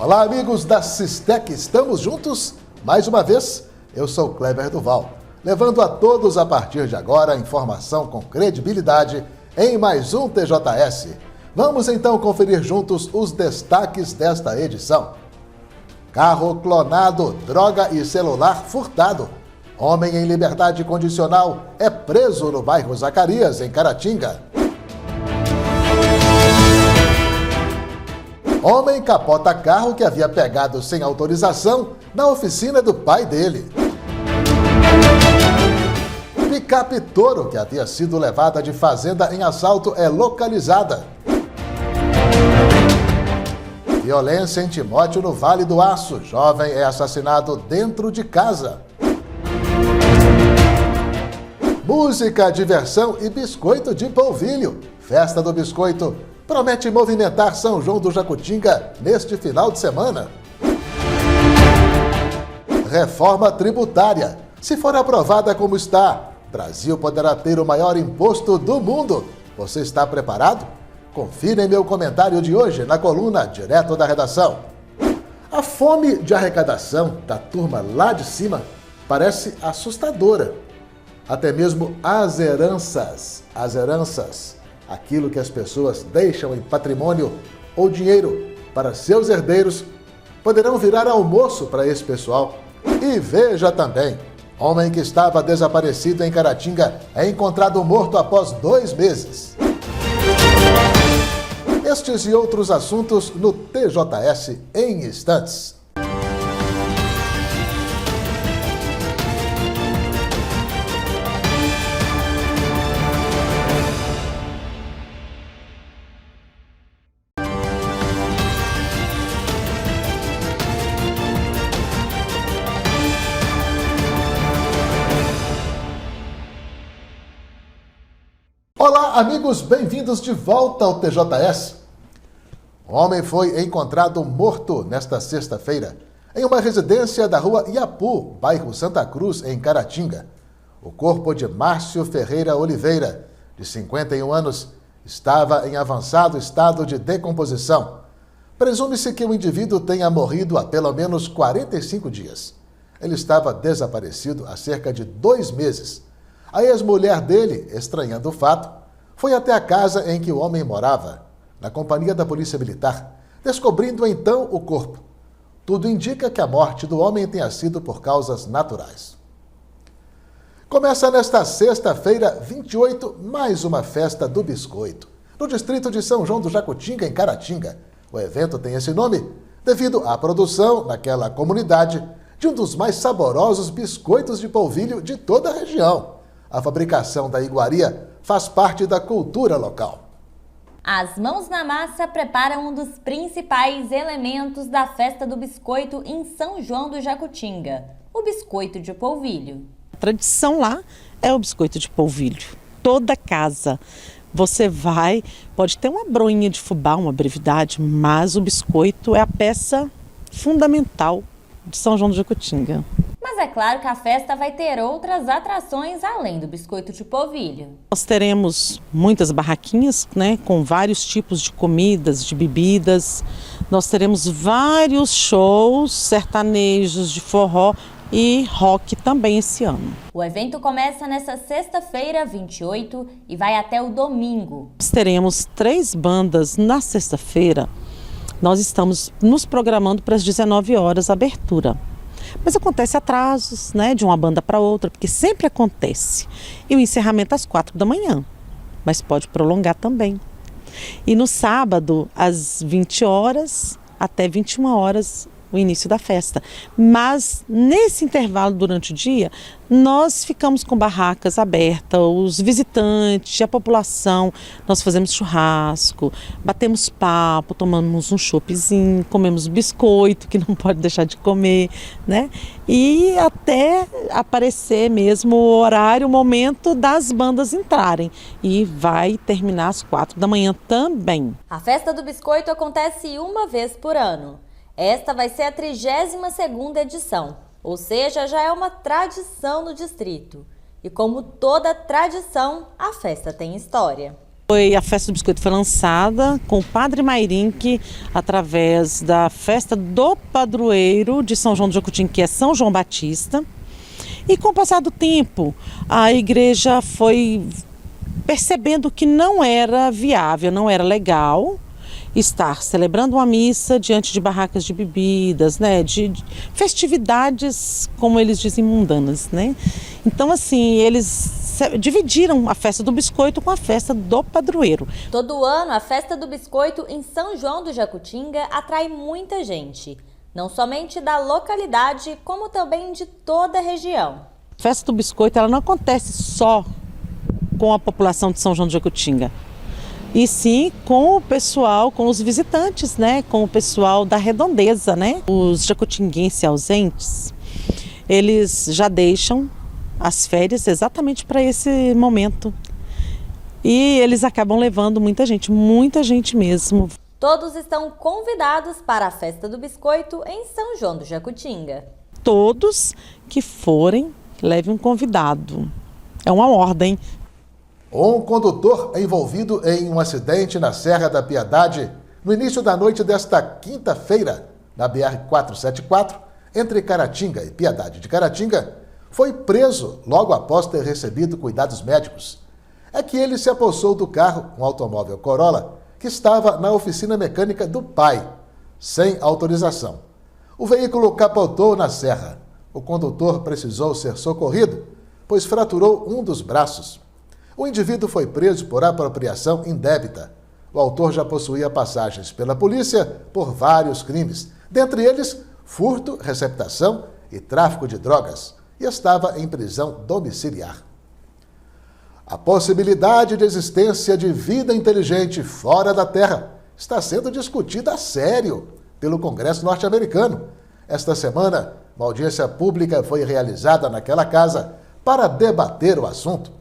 Olá, amigos da Sistec, estamos juntos mais uma vez. Eu sou Kleber Duval, levando a todos a partir de agora informação com credibilidade em mais um TJS. Vamos então conferir juntos os destaques desta edição. Carro clonado, droga e celular furtado. Homem em liberdade condicional é preso no bairro Zacarias, em Caratinga. Homem capota carro que havia pegado sem autorização na oficina do pai dele. Picape Toro, que havia sido levada de fazenda em assalto, é localizada. Violência em Timóteo, no Vale do Aço. Jovem é assassinado dentro de casa. Música, diversão e biscoito de polvilho. Festa do Biscoito promete movimentar São João do Jacutinga neste final de semana. Reforma tributária. Se for aprovada como está, Brasil poderá ter o maior imposto do mundo. Você está preparado? Confira em meu comentário de hoje na coluna Direto da Redação. A fome de arrecadação da turma lá de cima parece assustadora. Até mesmo as heranças, aquilo que as pessoas deixam em patrimônio ou dinheiro para seus herdeiros, poderão virar almoço para esse pessoal. E veja também, homem que estava desaparecido em Caratinga é encontrado morto após 2 meses. Estes e outros assuntos no TJS em instantes. Olá, amigos, bem-vindos de volta ao TJS. Um homem foi encontrado morto nesta sexta-feira em uma residência da rua Iapu, bairro Santa Cruz, em Caratinga. O corpo de Márcio Ferreira Oliveira, de 51 anos, estava em avançado estado de decomposição. Presume-se que o indivíduo tenha morrido há pelo menos 45 dias. Ele estava desaparecido há cerca de 2 meses. A ex-mulher dele, estranhando o fato, foi até a casa em que o homem morava, na companhia da Polícia Militar, descobrindo então o corpo. Tudo indica que a morte do homem tenha sido por causas naturais. Começa nesta sexta-feira, 28, mais uma festa do biscoito, no distrito de São João do Jacutinga, em Caratinga. O evento tem esse nome devido à produção, naquela comunidade, de um dos mais saborosos biscoitos de polvilho de toda a região. A fabricação da iguaria faz parte da cultura local. As mãos na massa preparam um dos principais elementos da festa do biscoito em São João do Jacutinga, o biscoito de polvilho. A tradição lá é o biscoito de polvilho. Toda casa você vai, pode ter uma broinha de fubá, uma brevidade, mas o biscoito é a peça fundamental de São João do Jacutinga. Mas é claro que a festa vai ter outras atrações além do biscoito de polvilho. Nós teremos muitas barraquinhas, com vários tipos de comidas, de bebidas. Nós teremos vários shows sertanejos, de forró e rock também esse ano. O evento começa nesta sexta-feira, 28, e vai até o domingo. Nós teremos 3 bandas na sexta-feira. Nós estamos nos programando para as 19 horas a abertura. Mas acontece atrasos, de uma banda para outra, porque sempre acontece. E o encerramento às 4 da manhã, mas pode prolongar também. E no sábado, às 20 horas até 21 horas, o início da festa. Mas nesse intervalo durante o dia, nós ficamos com barracas abertas, os visitantes, a população, nós fazemos churrasco, batemos papo, tomamos um choppzinho, comemos biscoito, que não pode deixar de comer, E até aparecer mesmo o horário, o momento das bandas entrarem. E vai terminar às 4 da manhã também. A festa do biscoito acontece uma vez por ano. Esta vai ser a 32ª edição, ou seja, já é uma tradição no distrito. E como toda tradição, a festa tem história. A festa do biscoito foi lançada com o Padre Mairink através da festa do padroeiro de São João do Jacutinga, que é São João Batista. E com o passar do tempo, a igreja foi percebendo que não era viável, não era legal estar celebrando uma missa diante de barracas de bebidas, né, de festividades, como eles dizem, mundanas, né? Então, assim, eles dividiram a festa do biscoito com a festa do padroeiro. Todo ano, a festa do biscoito em São João do Jacutinga atrai muita gente, não somente da localidade, como também de toda a região. A festa do biscoito, ela não acontece só com a população de São João do Jacutinga, e sim com o pessoal, com os visitantes, né? Com o pessoal da redondeza, né? Os jacutinguenses ausentes, eles já deixam as férias exatamente para esse momento. E eles acabam levando muita gente mesmo. Todos estão convidados para a festa do biscoito em São João do Jacutinga. Todos que forem, levem um convidado. É uma ordem. Um condutor é envolvido em um acidente na Serra da Piedade no início da noite desta quinta-feira, na BR-474, entre Caratinga e Piedade de Caratinga, foi preso logo após ter recebido cuidados médicos. É que ele se apossou do carro, um automóvel Corolla, que estava na oficina mecânica do pai, sem autorização. O veículo capotou na serra. O condutor precisou ser socorrido, pois fraturou um dos braços. O indivíduo foi preso por apropriação indébita. O autor já possuía passagens pela polícia por vários crimes, dentre eles furto, receptação e tráfico de drogas, e estava em prisão domiciliar. A possibilidade de existência de vida inteligente fora da Terra está sendo discutida a sério pelo Congresso norte-americano. Esta semana, uma audiência pública foi realizada naquela casa para debater o assunto.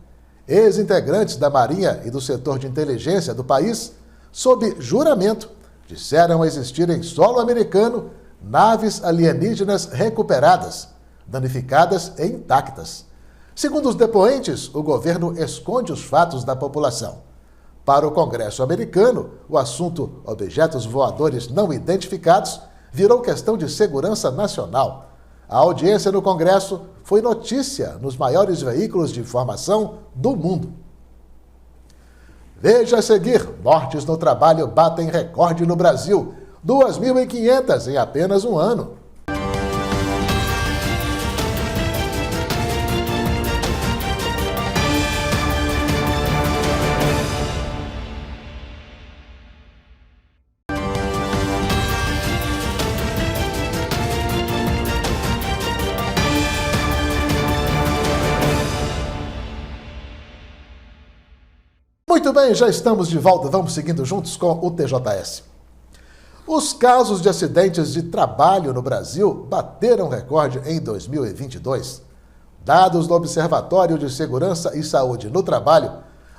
Ex-integrantes da Marinha e do setor de inteligência do país, sob juramento, disseram existir em solo americano naves alienígenas recuperadas, danificadas e intactas. Segundo os depoentes, o governo esconde os fatos da população. Para o Congresso americano, o assunto objetos voadores não identificados virou questão de segurança nacional. A audiência no Congresso foi notícia nos maiores veículos de informação do mundo. Veja a seguir, mortes no trabalho batem recorde no Brasil, 2.500 em apenas um ano. Muito bem, já estamos de volta, vamos seguindo juntos com o TJS. Os casos de acidentes de trabalho no Brasil bateram recorde em 2022. Dados do Observatório de Segurança e Saúde no Trabalho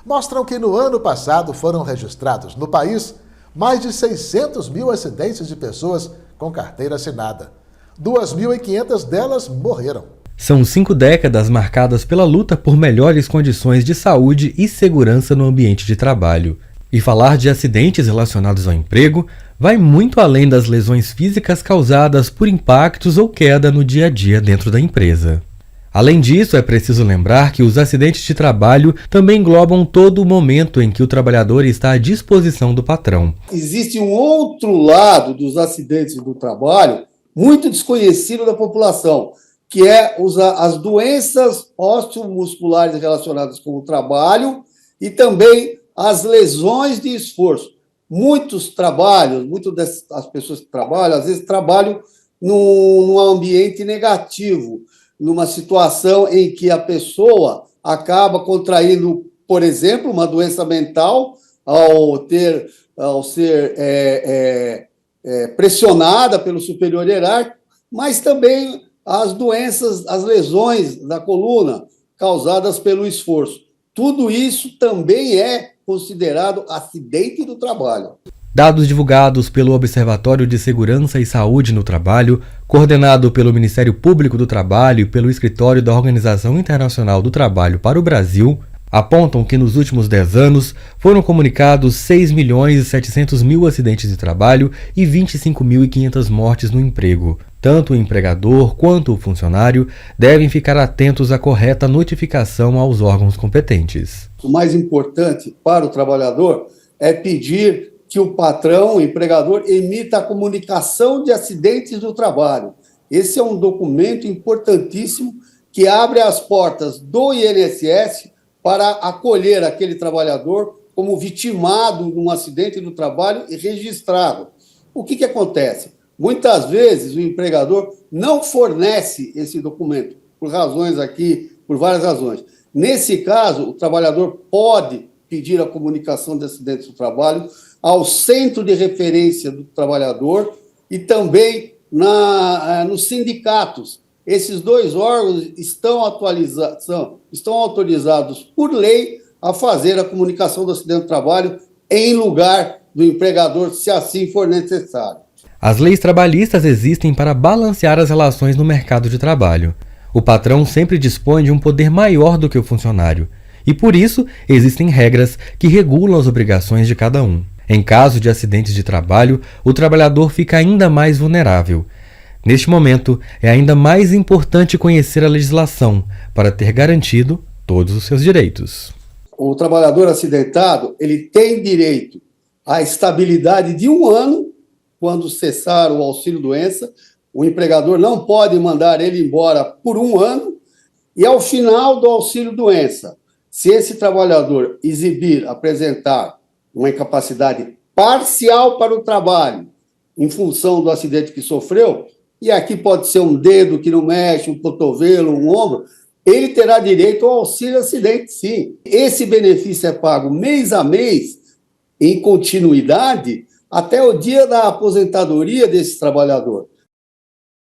mostram que no ano passado foram registrados no país mais de 600 mil acidentes de pessoas com carteira assinada. 2.500 delas morreram. São 5 décadas marcadas pela luta por melhores condições de saúde e segurança no ambiente de trabalho. E falar de acidentes relacionados ao emprego vai muito além das lesões físicas causadas por impactos ou queda no dia a dia dentro da empresa. Além disso, é preciso lembrar que os acidentes de trabalho também englobam todo o momento em que o trabalhador está à disposição do patrão. Existe um outro lado dos acidentes do trabalho muito desconhecido da população, que é as doenças osteomusculares relacionadas com o trabalho e também as lesões de esforço. Muitas das pessoas que trabalham, às vezes trabalham num ambiente negativo, numa situação em que a pessoa acaba contraindo, por exemplo, uma doença mental ao ser pressionada pelo superior hierárquico, mas também as doenças, as lesões da coluna causadas pelo esforço. Tudo isso também é considerado acidente do trabalho. Dados divulgados pelo Observatório de Segurança e Saúde no Trabalho, coordenado pelo Ministério Público do Trabalho e pelo Escritório da Organização Internacional do Trabalho para o Brasil, apontam que nos últimos 10 anos foram comunicados 6.700.000 acidentes de trabalho e 25.500 mortes no emprego. Tanto o empregador quanto o funcionário devem ficar atentos à correta notificação aos órgãos competentes. O mais importante para o trabalhador é pedir que o patrão, o empregador, emita a comunicação de acidentes do trabalho. Esse é um documento importantíssimo que abre as portas do INSS para acolher aquele trabalhador como vitimado num acidente do trabalho e registrado. O que acontece? Muitas vezes o empregador não fornece esse documento, por várias razões. Nesse caso, o trabalhador pode pedir a comunicação de acidentes do trabalho ao centro de referência do trabalhador e também nos sindicatos. Esses dois órgãos estão autorizados por lei a fazer a comunicação do acidente do trabalho em lugar do empregador, se assim for necessário. As leis trabalhistas existem para balancear as relações no mercado de trabalho. O patrão sempre dispõe de um poder maior do que o funcionário, e por isso existem regras que regulam as obrigações de cada um. Em caso de acidentes de trabalho, o trabalhador fica ainda mais vulnerável. Neste momento, é ainda mais importante conhecer a legislação para ter garantido todos os seus direitos. O trabalhador acidentado, ele tem direito à estabilidade de 1 ano, quando cessar o auxílio-doença. O empregador não pode mandar ele embora por 1 ano, e ao final do auxílio-doença, se esse trabalhador apresentar uma incapacidade parcial para o trabalho, em função do acidente que sofreu, e aqui pode ser um dedo que não mexe, um cotovelo, um ombro, ele terá direito ao auxílio-acidente, sim. Esse benefício é pago mês a mês, em continuidade, até o dia da aposentadoria desse trabalhador.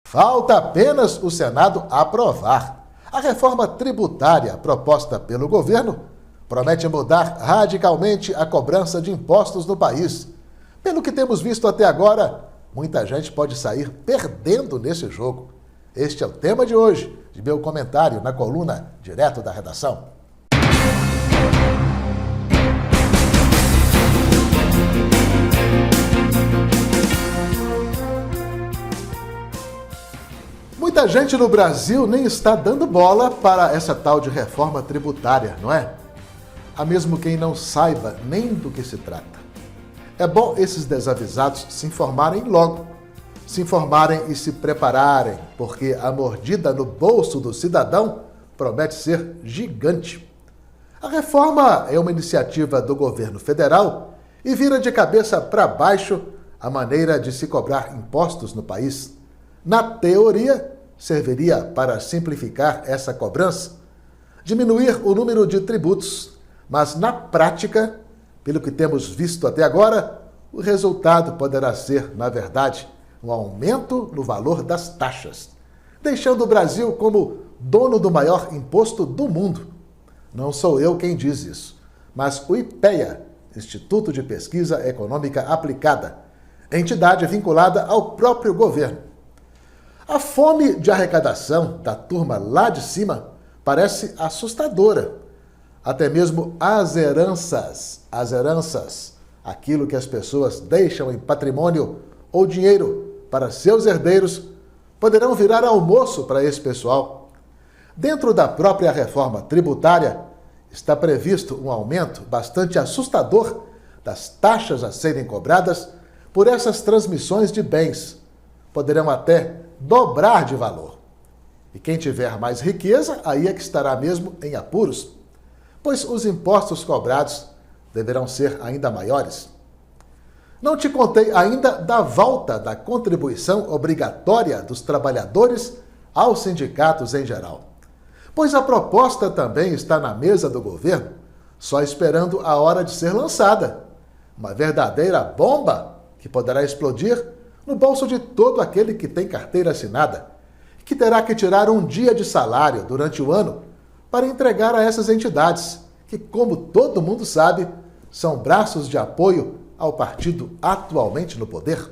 Falta apenas o Senado aprovar. A reforma tributária proposta pelo governo promete mudar radicalmente a cobrança de impostos no país. Pelo que temos visto até agora, muita gente pode sair perdendo nesse jogo. Este é o tema de hoje, de meu comentário na coluna Direto da Redação. Muita gente no Brasil nem está dando bola para essa tal de reforma tributária, não é? Há mesmo quem não saiba nem do que se trata. É bom esses desavisados se informarem logo, se informarem e se prepararem, porque a mordida no bolso do cidadão promete ser gigante. A reforma é uma iniciativa do governo federal e vira de cabeça para baixo a maneira de se cobrar impostos no país. Na teoria, serviria para simplificar essa cobrança, diminuir o número de tributos, mas na prática, pelo que temos visto até agora, o resultado poderá ser, na verdade, um aumento no valor das taxas, deixando o Brasil como dono do maior imposto do mundo. Não sou eu quem diz isso, mas o IPEA, Instituto de Pesquisa Econômica Aplicada, entidade vinculada ao próprio governo. A fome de arrecadação da turma lá de cima parece assustadora. Até mesmo as heranças, aquilo que as pessoas deixam em patrimônio ou dinheiro para seus herdeiros, poderão virar almoço para esse pessoal. Dentro da própria reforma tributária, está previsto um aumento bastante assustador das taxas a serem cobradas por essas transmissões de bens. Poderão até dobrar de valor. E quem tiver mais riqueza, aí é que estará mesmo em apuros, pois os impostos cobrados deverão ser ainda maiores. Não te contei ainda da volta da contribuição obrigatória dos trabalhadores aos sindicatos em geral, pois a proposta também está na mesa do governo, só esperando a hora de ser lançada. Uma verdadeira bomba que poderá explodir no bolso de todo aquele que tem carteira assinada, que terá que tirar um dia de salário durante o ano para entregar a essas entidades, que, como todo mundo sabe, são braços de apoio ao partido atualmente no poder.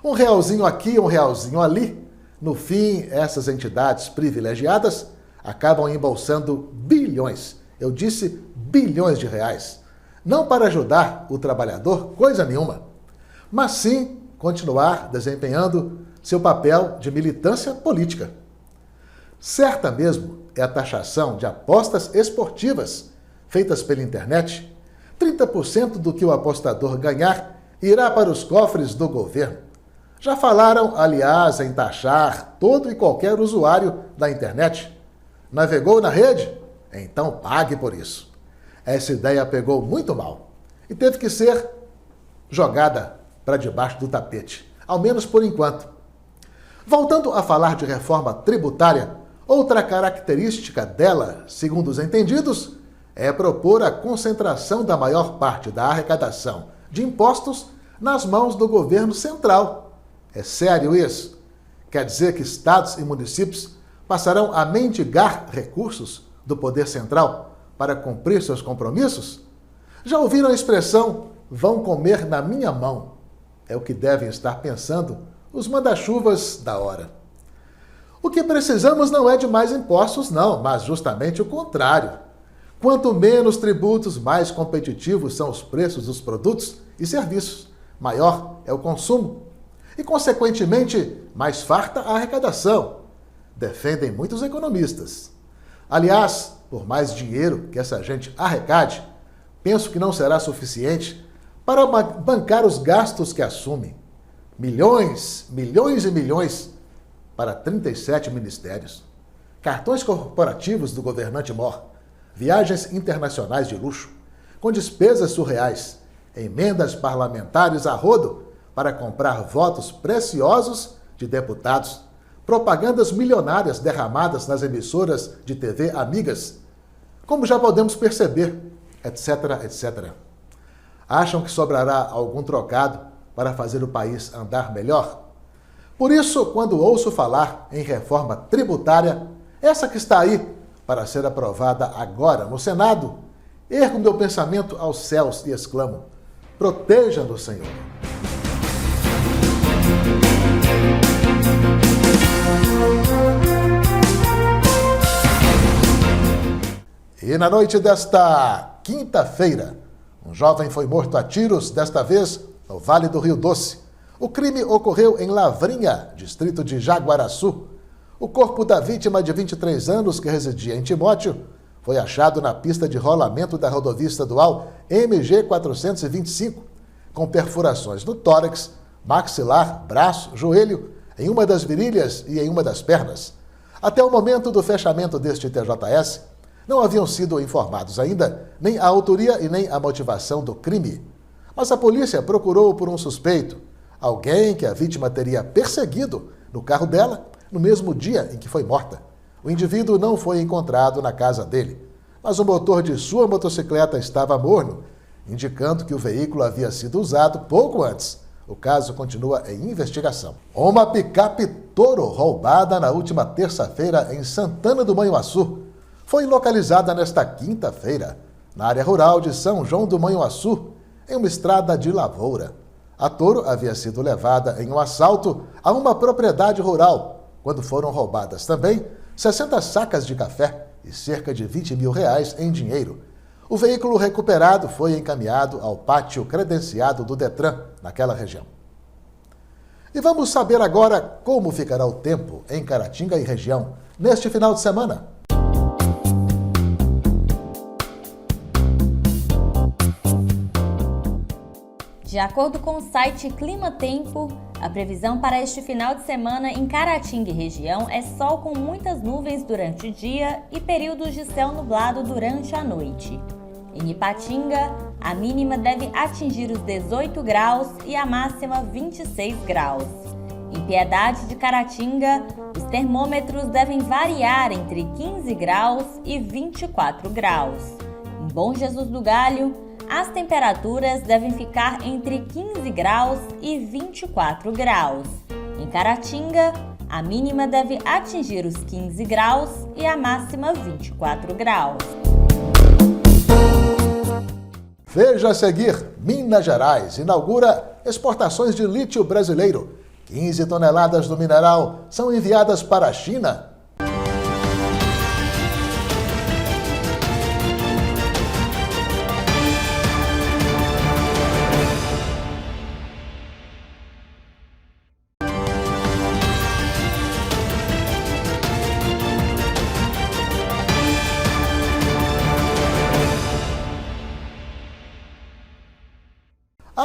Um realzinho aqui, um realzinho ali. No fim, essas entidades privilegiadas acabam embolsando bilhões Eu disse bilhões de reais. Não para ajudar o trabalhador, coisa nenhuma, mas sim continuar desempenhando seu papel de militância política. Certa mesmo é a taxação de apostas esportivas feitas pela internet. 30% do que o apostador ganhar irá para os cofres do governo. Já falaram, aliás, em taxar todo e qualquer usuário da internet. Navegou na rede? Então pague por isso. Essa ideia pegou muito mal e teve que ser jogada para debaixo do tapete, ao menos por enquanto. Voltando a falar de reforma tributária, outra característica dela, segundo os entendidos, é propor a concentração da maior parte da arrecadação de impostos nas mãos do governo central. É sério isso? Quer dizer que estados e municípios passarão a mendigar recursos do poder central para cumprir seus compromissos? Já ouviram a expressão "vão comer na minha mão"? É o que devem estar pensando os manda-chuvas da hora. O que precisamos não é de mais impostos, não, mas justamente o contrário. Quanto menos tributos, mais competitivos são os preços dos produtos e serviços, maior é o consumo e, consequentemente, mais farta a arrecadação. Defendem muitos economistas. Aliás, por mais dinheiro que essa gente arrecade, penso que não será suficiente para bancar os gastos que assume. Milhões, milhões e milhões para 37 ministérios, cartões corporativos do governante mor, viagens internacionais de luxo, com despesas surreais, emendas parlamentares a rodo para comprar votos preciosos de deputados, propagandas milionárias derramadas nas emissoras de TV amigas, como já podemos perceber, etc, etc. Acham que sobrará algum trocado para fazer o país andar melhor? Por isso, quando ouço falar em reforma tributária, essa que está aí para ser aprovada agora no Senado, ergo meu pensamento aos céus e exclamo: proteja-nos, Senhor. E na noite desta quinta-feira, um jovem foi morto a tiros, desta vez no Vale do Rio Doce. O crime ocorreu em Lavrinha, distrito de Jaguaraçu. O corpo da vítima, de 23 anos, que residia em Timóteo, foi achado na pista de rolamento da rodovia estadual MG 425, com perfurações no tórax, maxilar, braço, joelho, em uma das virilhas e em uma das pernas. Até o momento do fechamento deste TJS, não haviam sido informados ainda nem a autoria e nem a motivação do crime. Mas a polícia procurou por um suspeito, alguém que a vítima teria perseguido no carro dela no mesmo dia em que foi morta. O indivíduo não foi encontrado na casa dele, mas o motor de sua motocicleta estava morno, indicando que o veículo havia sido usado pouco antes. O caso continua em investigação. Uma picape Toro roubada na última terça-feira em Santana do Manhuaçu foi localizada nesta quinta-feira, na área rural de São João do Manhuaçu, em uma estrada de lavoura. A Toro havia sido levada em um assalto a uma propriedade rural, quando foram roubadas também 60 sacas de café e cerca de R$20 mil em dinheiro. O veículo recuperado foi encaminhado ao pátio credenciado do Detran, naquela região. E vamos saber agora como ficará o tempo em Caratinga e região neste final de semana. De acordo com o site Clima Tempo, a previsão para este final de semana em Caratinga e região é sol com muitas nuvens durante o dia e períodos de céu nublado durante a noite. Em Ipatinga, a mínima deve atingir os 18 graus e a máxima 26 graus. Em Piedade de Caratinga, os termômetros devem variar entre 15 graus e 24 graus. Em Bom Jesus do Galho, as temperaturas devem ficar entre 15 graus e 24 graus. Em Caratinga, a mínima deve atingir os 15 graus e a máxima 24 graus. Veja a seguir, Minas Gerais inaugura exportações de lítio brasileiro. 15 toneladas do mineral são enviadas para a China.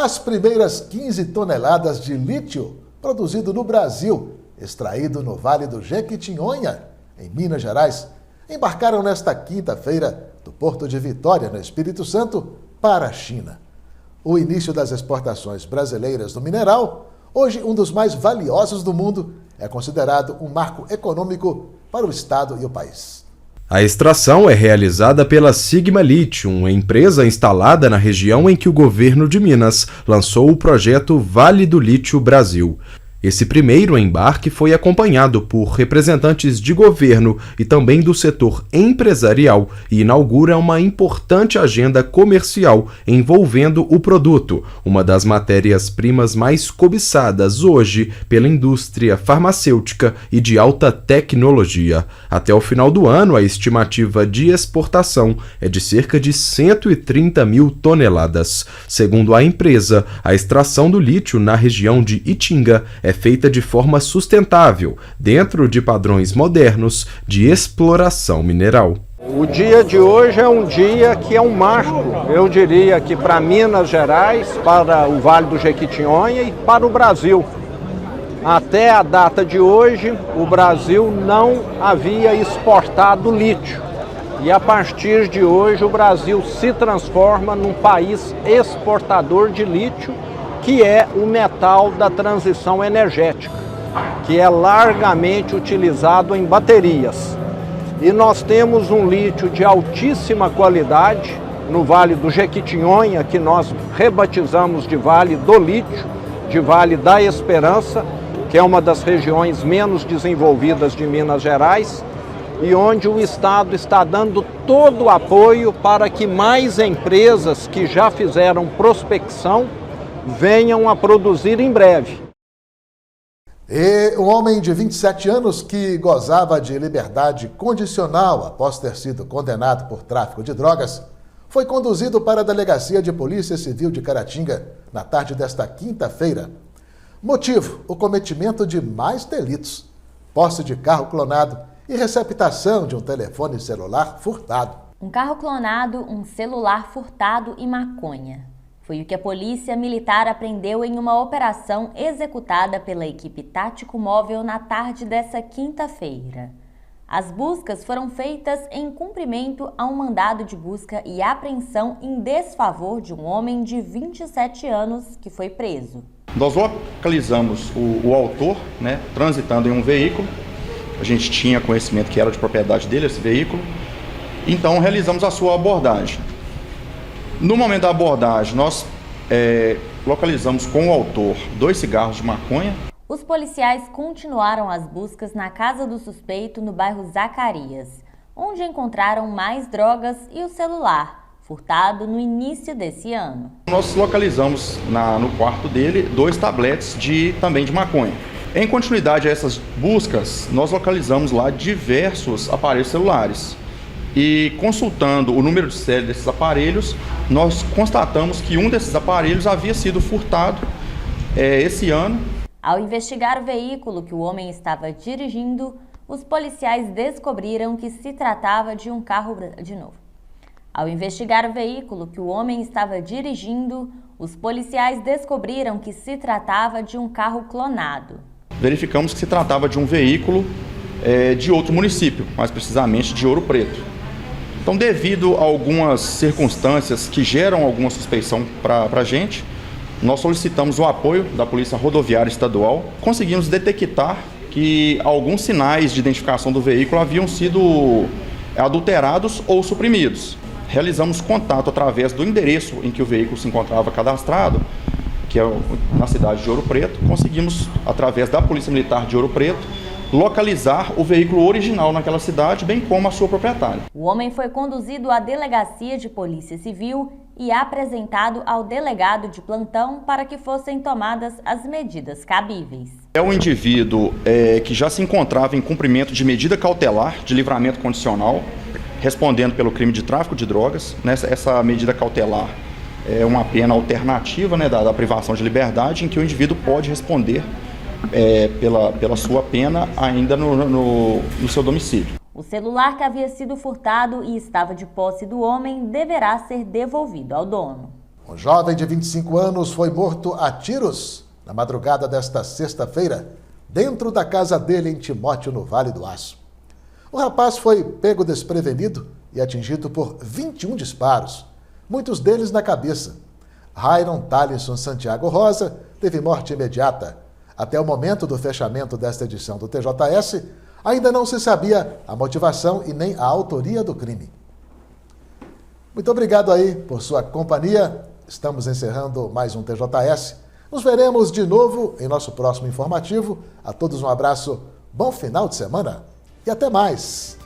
As primeiras 15 toneladas de lítio produzido no Brasil, extraído no Vale do Jequitinhonha, em Minas Gerais, embarcaram nesta quinta-feira do Porto de Vitória, no Espírito Santo, para a China. O início das exportações brasileiras do mineral, hoje um dos mais valiosos do mundo, é considerado um marco econômico para o Estado e o país. A extração é realizada pela Sigma Lithium, empresa instalada na região em que o governo de Minas lançou o projeto Vale do Lítio Brasil. Esse primeiro embarque foi acompanhado por representantes de governo e também do setor empresarial e inaugura uma importante agenda comercial envolvendo o produto, uma das matérias-primas mais cobiçadas hoje pela indústria farmacêutica e de alta tecnologia. Até o final do ano, a estimativa de exportação é de cerca de 130 mil toneladas. Segundo a empresa, a extração do lítio na região de Itinga é feita de forma sustentável, dentro de padrões modernos de exploração mineral. O dia de hoje é um dia que é um marco, eu diria que para Minas Gerais, para o Vale do Jequitinhonha e para o Brasil. Até a data de hoje, o Brasil não havia exportado lítio. E a partir de hoje, o Brasil se transforma num país exportador de lítio, que é o metal da transição energética, que é largamente utilizado em baterias. E nós temos um lítio de altíssima qualidade no Vale do Jequitinhonha, que nós rebatizamos de Vale do Lítio, de Vale da Esperança, que é uma das regiões menos desenvolvidas de Minas Gerais, e onde o Estado está dando todo o apoio para que mais empresas que já fizeram prospecção venham a produzir em breve. E o homem de 27 anos que gozava de liberdade condicional após ter sido condenado por tráfico de drogas, foi conduzido para a Delegacia de Polícia Civil de Caratinga na tarde desta quinta-feira. Motivo: o cometimento de mais delitos, posse de carro clonado e receptação de um telefone celular furtado. Um carro clonado, um celular furtado e maconha. Foi o que a Polícia Militar apreendeu em uma operação executada pela equipe Tático Móvel na tarde dessa quinta-feira. As buscas foram feitas em cumprimento a um mandado de busca e apreensão em desfavor de um homem de 27 anos que foi preso. Nós localizamos o autor, transitando em um veículo. A gente tinha conhecimento que era de propriedade dele, esse veículo. Então realizamos a sua abordagem. No momento da abordagem, nós localizamos com o autor 2 cigarros de maconha. Os policiais continuaram as buscas na casa do suspeito no bairro Zacarias, onde encontraram mais drogas e o celular, furtado no início desse ano. Nós localizamos no quarto dele 2 tabletes também de maconha. Em continuidade a essas buscas, nós localizamos lá diversos aparelhos celulares. E consultando o número de série desses aparelhos, nós constatamos que um desses aparelhos havia sido furtado esse ano. Ao investigar o veículo que o homem estava dirigindo, os policiais descobriram que se tratava de um carro... Ao investigar o veículo que o homem estava dirigindo, os policiais descobriram que se tratava de um carro clonado. Verificamos que se tratava de um veículo de outro município, mais precisamente de Ouro Preto. Então, devido a algumas circunstâncias que geram alguma suspeição para a gente, nós solicitamos o apoio da Polícia Rodoviária Estadual. Conseguimos detectar que alguns sinais de identificação do veículo haviam sido adulterados ou suprimidos. Realizamos contato através do endereço em que o veículo se encontrava cadastrado, que é na cidade de Ouro Preto. Conseguimos, através da Polícia Militar de Ouro Preto, localizar o veículo original naquela cidade, bem como a sua proprietária. O homem foi conduzido à Delegacia de Polícia Civil e apresentado ao delegado de plantão para que fossem tomadas as medidas cabíveis. É um indivíduo que já se encontrava em cumprimento de medida cautelar de livramento condicional, respondendo pelo crime de tráfico de drogas. Essa medida cautelar é uma pena alternativa da privação de liberdade, em que o indivíduo pode responder pela sua pena ainda no seu domicílio. O celular que havia sido furtado e estava de posse do homem deverá ser devolvido ao dono. Um jovem de 25 anos foi morto a tiros na madrugada desta sexta-feira, dentro da casa dele em Timóteo, no Vale do Aço. O rapaz foi pego desprevenido e atingido por 21 disparos, muitos deles na cabeça. Rairon Thalisson Santiago Rosa teve morte imediata. Até o momento do fechamento desta edição do TJS, ainda não se sabia a motivação e nem a autoria do crime. Muito obrigado aí por sua companhia. Estamos encerrando mais um TJS. Nos veremos de novo em nosso próximo informativo. A todos um abraço, bom final de semana e até mais!